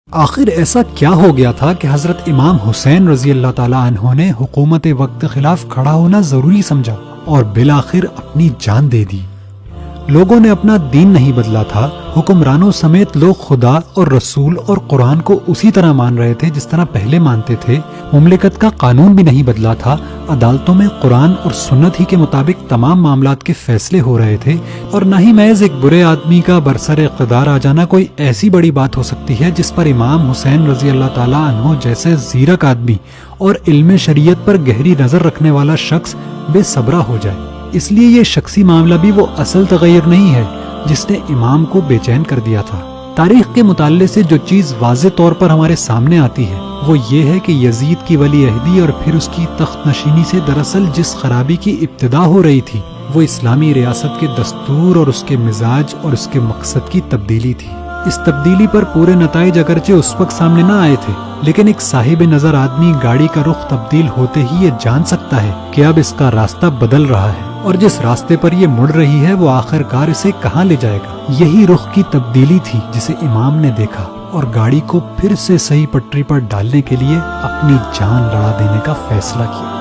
آخر ایسا کیا ہو گیا تھا کہ حضرت امام حسین رضی اللہ تعالیٰ عنہ نے حکومت وقت کے خلاف کھڑا ہونا ضروری سمجھا اور بالآخر اپنی جان دے دی؟ لوگوں نے اپنا دین نہیں بدلا تھا، حکمرانوں سمیت لوگ خدا اور رسول اور قرآن کو اسی طرح مان رہے تھے جس طرح پہلے مانتے تھے، مملکت کا قانون بھی نہیں بدلا تھا، عدالتوں میں قرآن اور سنت ہی کے مطابق تمام معاملات کے فیصلے ہو رہے تھے، اور نہ ہی محض ایک برے آدمی کا برسر اقتدار آ جانا کوئی ایسی بڑی بات ہو سکتی ہے جس پر امام حسین رضی اللہ تعالیٰ عنہ جیسے زیرک آدمی اور علم شریعت پر گہری نظر رکھنے والا شخص بے صبرا ہو جائے۔ اس لیے یہ شخصی معاملہ بھی وہ اصل تغیر نہیں ہے جس نے امام کو بے چین کر دیا تھا۔ تاریخ کے مطالعے سے جو چیز واضح طور پر ہمارے سامنے آتی ہے وہ یہ ہے کہ یزید کی ولی عہدی اور پھر اس کی تخت نشینی سے دراصل جس خرابی کی ابتدا ہو رہی تھی وہ اسلامی ریاست کے دستور اور اس کے مزاج اور اس کے مقصد کی تبدیلی تھی۔ اس تبدیلی پر پورے نتائج اگرچہ اس وقت سامنے نہ آئے تھے، لیکن ایک صاحب نظر آدمی گاڑی کا رخ تبدیل ہوتے ہی یہ جان سکتا ہے کہ اب اس کا راستہ بدل رہا ہے، اور جس راستے پر یہ مڑ رہی ہے وہ آخر کار اسے کہاں لے جائے گا۔ یہی رخ کی تبدیلی تھی جسے امام نے دیکھا اور گاڑی کو پھر سے صحیح پٹری پر ڈالنے کے لیے اپنی جان لڑا دینے کا فیصلہ کیا۔